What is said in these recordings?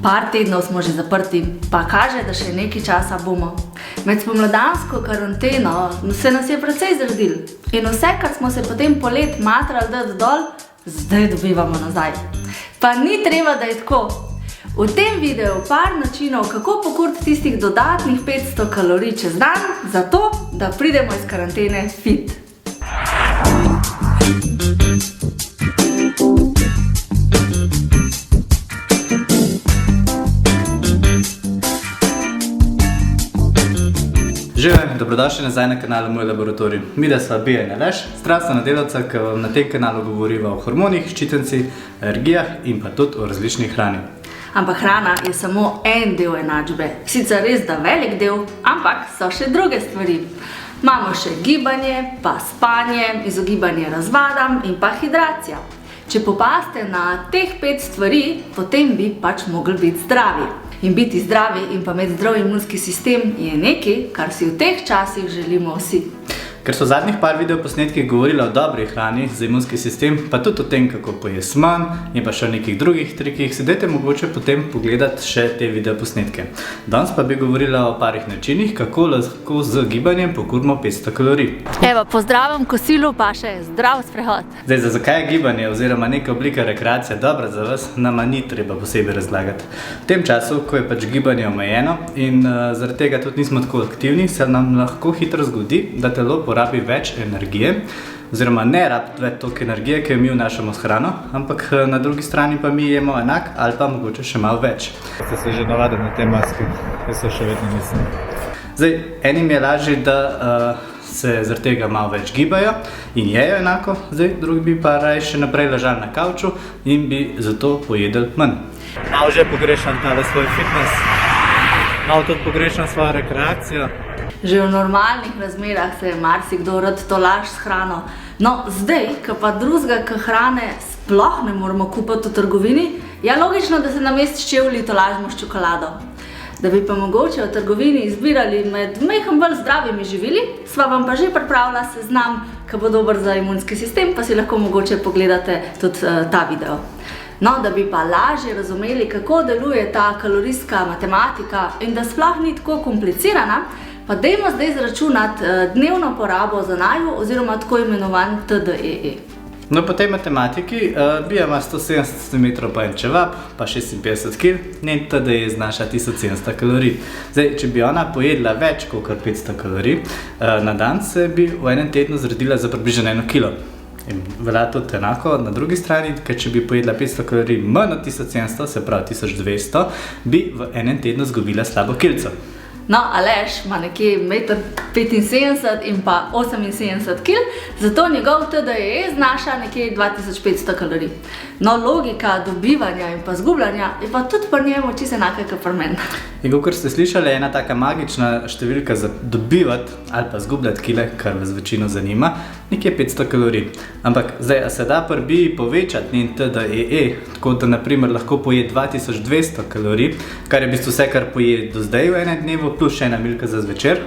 Par tednov smo že zaprti, pa kaže, da še nekaj časa bomo. Med spomladansko karanteno se nas je precej zredil in vse, kar smo se potem polet matrali dati dol, zdaj dobivamo nazaj. Pa ni treba, da je tako. V tem videu par načinov, kako pokuriti tistih dodatnih 500 kalorij čez dan, zato, da pridemo iz karantene fit. Živim, dobrodošli nazaj na kanalu Moj laboratorij. Midva sva Bija in Aleš, zdravstvena delavca, ki vam na tem kanalu govoriva o hormonih, ščitnici, alergijah in pa tudi o različni hrani. Ampak hrana je samo en del enačbe. Sicer res da velik del, ampak so še druge stvari. Imamo še gibanje, pa spanje, izogibanje razvadam in pa hidracija. Če popaste na teh 5 stvari, potem bi pač mogli biti zdravi. In biti zdravi in pa imeti zdrav imunski sistem je nekaj, kar si v teh časih želimo vsi. Ker so v zadnjih par videoposnetkih govorila o dobri hrani za imunski sistem, pa tudi o tem, kako pojesti manj in pa še o nekih drugih trikih, si dajte mogoče potem pogledati še te videoposnetke. Danes pa bi govorila o parih načinih, kako lahko z gibanjem pokurimo 500 kalorij. Evo, po zdravem kosilu pa še zdrav sprehod. Zdaj, zakaj je gibanje oziroma neka oblika rekreacije dobra za vas, nama ni treba posebej razlagati. V tem času, ko je pač gibanje omejeno in zaradi tega tudi nismo tako aktivni, se nam lahko hitro zgodi, da telo porabi več energije, oziroma ne rabi več toliko energije, ki jo mi vnašamo s hrano, ampak na drugi strani pa mi jemo enak ali pa mogoče še malo več. Ste se že navadili na te maske, jaz se še vedno nisem. Zdaj, enim je lažje, da se zaradi tega malo več gibajo in jejo enako, zdaj drugi bi pa raje še naprej ležali na kavču in bi zato pojedli manj. Malo že pogrešam tale svoj fitness, malo tudi pogrešam svojo rekreacijo. Že v normalnih razmerah se marsikdo rad tolaži s hrano. No, zdaj, ko pa drugega hrane sploh ne moramo kupiti v trgovini, je logično, da se namesto čevlji tolažimo s čokolado. Da bi pa mogoče v trgovini izbirali med majhen bolj zdravimi živili, sva vam pa že pripravila seznam, ki bo dober za imunski sistem, pa si lahko mogoče pogledate tudi ta video. No, da bi pa lažje razumeli, kako deluje ta kalorijska matematika in da sploh ni tako komplicirana, pa dajmo zdaj izračunati dnevno porabo za naju oziroma tako imenovan TDEE. No, po tej matematiki Bija ima 170 cm pa en čevap, pa 56 kg, njen TDEE znaša 1700 kalorij. Zdaj, če bi ona pojedla več kot 500 kalorij na dan, se bi v enem tednu zredila za približno 1 kilo. In velja tudi enako na drugi strani, ker če bi pojedla 500 kalorij manj od 1700, se pravi 1200, bi v enem tednu zgubila slabo kilco. No, Aleš ima nekje 1,75 m in pa 78 kg, zato njegov TDEE znaša nekje 2500 kalorij. No, logika dobivanja in pa zgubljanja je pa tudi pri njemu čisto enaka kot pri meni. In kakor ste slišali, je ena taka magična številka za dobivati ali pa zgubljati kile, kar vas večino zanima, nekje 500 kalorij. Ampak zdaj, a se da pri Biji povečati njen TDEE, tako da naprimer lahko poje 2200 kalorij, kar je v bistvu vse, kar poje do zdaj v enem dnevu, plus še ena milka za zvečer.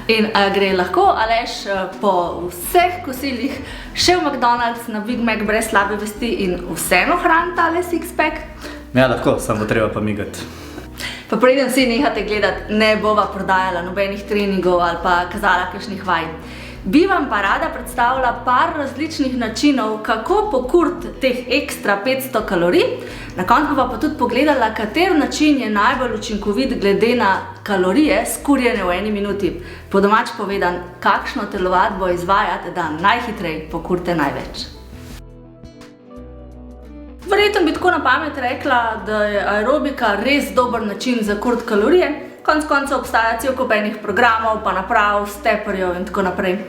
In gre lahko, Aleš, po vseh kosilih še v McDonald's na Big Mac brez slabe vesti in vseeno hraniti tale six-pack? Ja, lahko, samo treba pa migati. Pa preden vsi nehate gledati, ne bova prodajala nobenih treningov ali pa kazala kakšnih vaj. Bi vam pa rada predstavila par različnih načinov, kako pokuriti teh ekstra 500 kalorij. Na koncu pa tudi pogledala, kater način je najbolj učinkovit glede na kalorije skurjene v 1 minuti. Po domač povedan, kakšno telovadbo izvajati, da najhitreje pokurite največ. Verjetno bi tako na pamet rekla, da je aerobika res dober način za kuriti kalorije. Konec koncev obstaja cel kup enih programov, pa naprav, steperjev in tako naprej.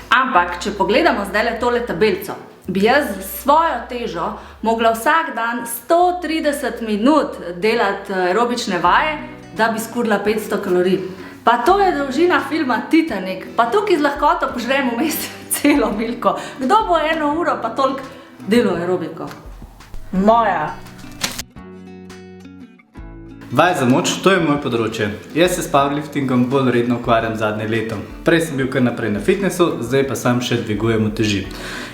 Ampak, če pogledamo zdajle tole tabelico, bi jaz s svojo težo mogla vsak dan 130 minut delati aerobične vaje, da bi skurila 500 kalorij. Pa to je dolžina filma Titanic, pa tukaj z lahkoto požrem vmes celo milko. Kdo bo 1 uro pa toliko delal aerobiko? Moja. Vaj za moč, to je moj področje. Jaz se s powerliftingom bolj redno ukvarjam zadnje leto. Prej sem bil kar naprej na fitnessu, zdaj pa sam še dvigujem uteži.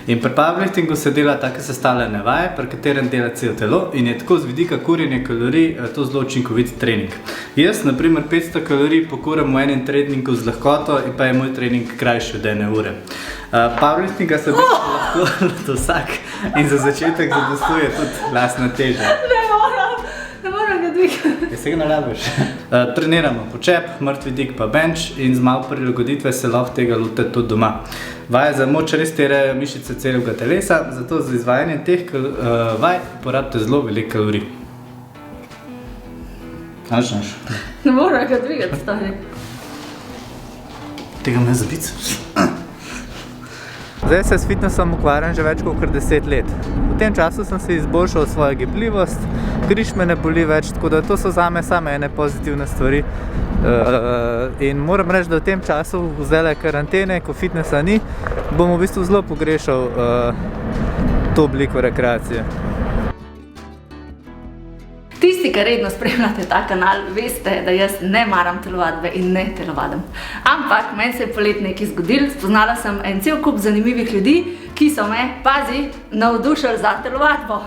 In pri powerliftingu se dela take sestavljene vaje, pri katerem dela celo telo in je tako z vidika kurjenja kalorij to zelo učinkovit trening. Jaz, na primer, 500 kalorij pokuram v enem treningu z lahkoto in pa je moj trening krajši od 1 ure. Powerliftinga se lahko loti vsak in za začetek zadostuje tudi lastna teža. Ne moram ga dvigati. Jaz se ga ne rabiš. Treniramo počep, mrtvi dig pa bench in z malo prilagoditve se lahko tega lotite tudi doma. Vaje za moč res terjajo mišice celega telesa, zato za izvajanje teh vaj porabite zelo veliko kalorij. Znaš? Ne moram ga dvigati, stari. Tega me za biceps. Zdaj se s fitnessom ukvarjam že več kot 10 let. V tem času sem si izboljšal svojo gibljivost, križ me ne boli več, tako da to so zame same ene pozitivne stvari. In moram reči, da v tem času, zdajle karantene, ko fitnessa ni, bom v bistvu zelo pogrešal to obliko rekreacije. Tisti, ki redno spremljate ta kanal, veste, da jaz ne maram telovadbe in ne telovadim. Ampak meni se je polet nekaj zgodilo, spoznala sem en cel kup zanimivih ljudi, ki so me, pazi, navdušili za telovadbo.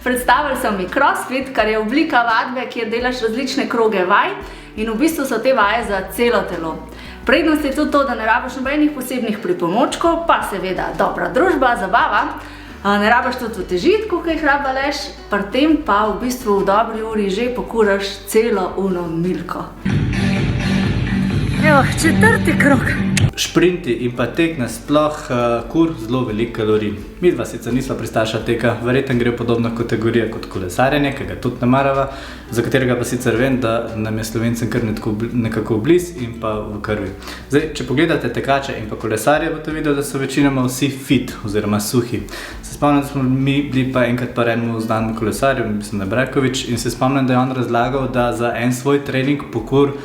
Predstavili so mi crossfit, kar je oblika vadbe, kjer delaš različne kroge vaj in v bistvu so te vaje za celo telo. Prednost je tudi to, da ne rabiš nobenih posebnih pripomočkov, pa seveda dobra družba, zabava. Ne rabiš tudi težiti, koliko jih raba leš, pri tem pa v bistvu v dobri uri že pokuraš celo uno milko. Evo, 4. krog. Šprinti in pa tek nasploh kur zelo veliko kalorij. Midva sicer nisva pristaša teka, verjetno gre v podobno kategorijo kot kolesarjenje, ki ga tudi ne marava, za katerega pa sicer vem, da nam je Slovencem kar nekako bliz in pa v krvi. Zdaj, če pogledate tekače in pa kolesarje, boste videli, da so večinoma vsi fit oziroma suhi. Se spomnim, da smo mi bili pa enkrat pa enemu znanemu kolesarju, mislim, da Brekovič, in se spomnim, da je on razlagal, da za en svoj trening pokur,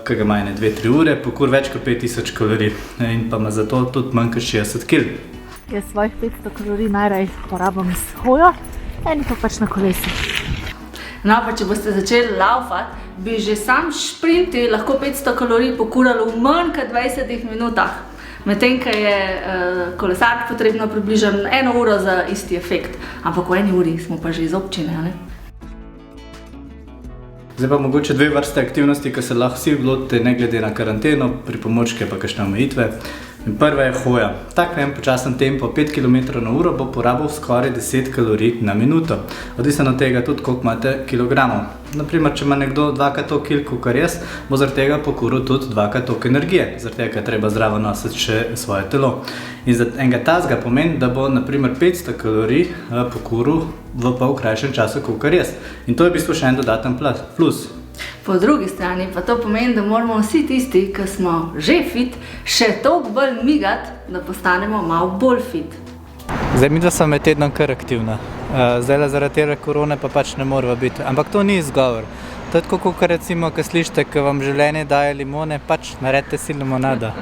ki ga ima 2-3 ure, pokur več kot 5000 kalorij in pa ima zato tudi manj kot 60 kg. Jaz svojih 500 kalorij najraje porabim s hojo, eni pa pač na kolesi. No, pa če boste začeli laufati, bi že sam šprinti lahko 500 kalorij pokurali v manj kot 20 minutah. Medtem, ko je kolesark potrebno približno 1 uro za isti efekt. Ampak v 1 uri smo pa že iz občine, ne? Zdaj pa mogoče 2 vrste aktivnosti, ki se lahko vsi lotite ne glede na karanteno, pripomočke pa kakšne omejitve. In prva je hoja. Tak počasen tempo 5 km na uro bo porabil skoraj 10 kalorij na minuto. Odvisno od tega tudi, koliko imate kilogramov. Naprimer, če ima nekdo 2-krat toliko kil, kot jaz, bo zaradi tega pokuril tudi 2-krat toliko energije. Zaradi tega, ker je treba zdravo nositi še svoje telo. In za enega tazga pomeni, da bo naprimer 500 kalorij pokuril v pol krajšem času, kot jaz. In to je v bistvu še en dodaten plus. Po drugi strani pa to pomeni, da moramo vsi tisti, ki smo že fit, še toliko bolj migati, da postanemo malo bolj fit. Zdaj, midva sva med tednom kar aktivna. Zdajle zaradi te korone pa pač ne morava biti. Ampak to ni izgovor. To je tako, kot recimo, ko slišite, ko vam življenje daje limone, pač naredite si limonada.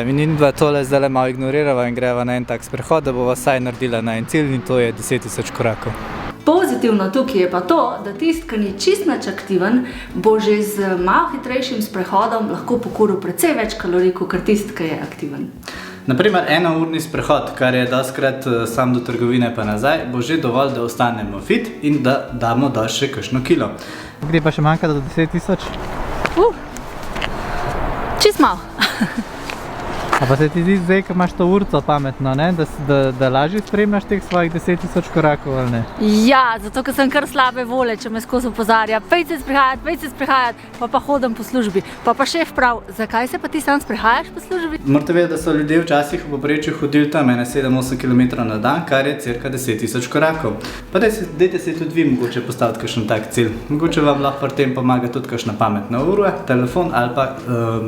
In dva tole zdajle malo ignorirava in greva na en tak sprehod, da bova vsaj naredila na en cilj in to je 10 000 korakov. Pozitivno tukaj je pa to, da tisti, ki ni čist nič aktiven, bo že z malo hitrejšim sprehodom lahko pokuril precej več kalorij, kot tisti, ki je aktiven. Naprimer, 1-urni sprehod, kar je dostikrat sam do trgovine pa nazaj, bo že dovolj, da ostanemo fit in da damo dol še kakšno kilo. Gre pa še manjka do 10 000? Čist malo. A pa se ti zdi zdaj, ko imaš to urco pametno, ne? Da lažje spremljaš teh svojih 10 000 korakov, ali ne? Ja, zato ker sem kar slabe volje, če me skozi opozarja. Pejte sprehajati, pa hodim po službi. Pa šef prav, zakaj se pa ti sam sprehajaš po službi? Morate vedeti, da so ljudje včasih v povprečju hodili tam 7-8 km na dan, kar je cirka 10 000 korakov. Pa dajte si tudi vi mogoče postaviti kakšen tak cilj. Mogoče vam lahko pri tem pomaga tudi kakšna pametna ura, telefon ali pa,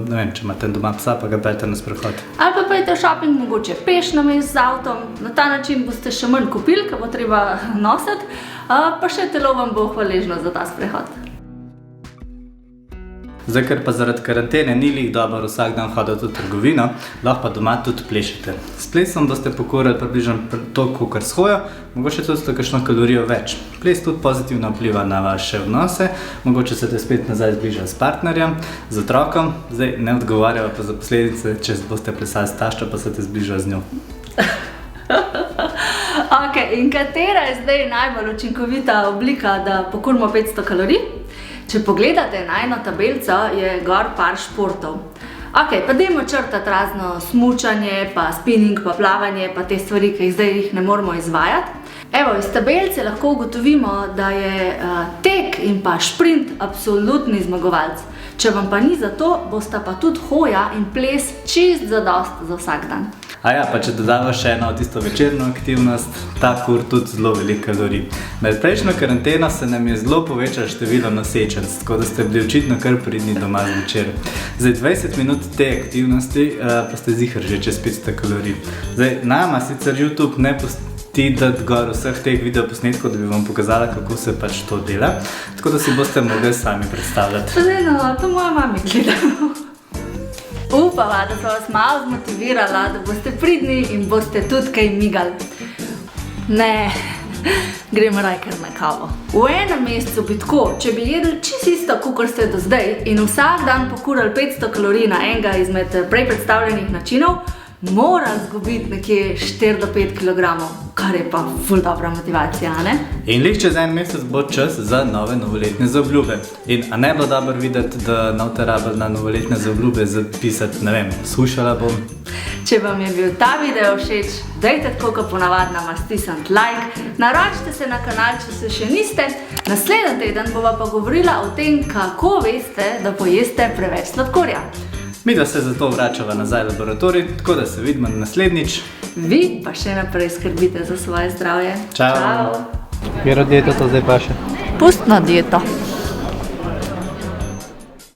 ne vem, če imate doma psa, pa ga peljete na sprehod. Ali pa pojete v shopping mogoče peš namesto z avtom. Na ta način boste še manj kupili, ker bo treba nositi, pa še telo vam bo hvaležno za ta sprehod. Zdaj, ker pa zaradi karantene ni lih dobro vsak dan hoditi v trgovino, lahko pa doma tudi plešete. S plesom boste pokurili približno toliko, kot s hojo, mogoče tudi kakšno kalorijo več. Ples tudi pozitivno vpliva na vaše odnose, mogoče se te spet nazaj zbližali s partnerjem, z otrokom, zdaj ne odgovarjava pa za posledice, če boste plesali s taščo, pa se te zbližali z njo. Okay, in katera je zdaj najbolj učinkovita oblika, da pokurimo 500 kalorij? Če pogledate najno tabelco, je gor par športov. Ok, pa dajmo črtati razno smučanje, pa spinning, pa plavanje, pa te stvari, ki jih ne moramo izvajati. Evo, iz tabelce lahko ugotovimo, da je tek in pa šprint absolutni zmagovalc. Če vam pa ni za to, bosta pa tudi hoja in ples čist zadost za vsak dan. Ja, pa če dodava še eno tisto večerno aktivnost, ta kur tudi zelo veliko kalorij. Med prejšnjo karanteno se nam je zelo povečalo število nosečenc, tako da ste bili očitno kar pridni doma zvečer. Zdaj 20 minut te aktivnosti pa ste ziher že čez 500 kalorij. Zdaj, nama sicer YouTube ne pusti dati gor vseh teh videoposnetkov, da bi vam pokazala, kako se pač to dela, tako da si boste mogli sami predstavljati. Zdaj, no, to moja mami gleda. Upava, da so vas malo zmotivirala, da boste pridni in boste tudi kaj migali. Ne, gremo raj kar na kavo. V enem mesecu bi tako, če bi jedli čisto isto, kakor ste do zdaj in vsak dan pokurali 500 kalorij na enega izmed prej predstavljenih načinov, morali zgubiti nekje 4 do 5 kilogramov, kar je pa ful dobra motivacija, ne? In lih čez en mesec bo čas za nove novoletne zaobljube. In a ne bilo dobro videti, da ne rabili na novoletne zaobljube zapisati, ne vem, skušala bom. Če vam je bil ta video všeč, dajte tako kot ponavadi nama stisniti like, naročite se na kanal, če se še niste. Naslednji teden bova pa govorila o tem, kako veste, da pojeste preveč sladkorja. Mi da se zato vračava nazaj v laboratorij, tako da se vidimo naslednjič. Vi pa še naprej skrbite za svoje zdravje. Čau. Katero dieto to zdaj paše? Pustna dieta.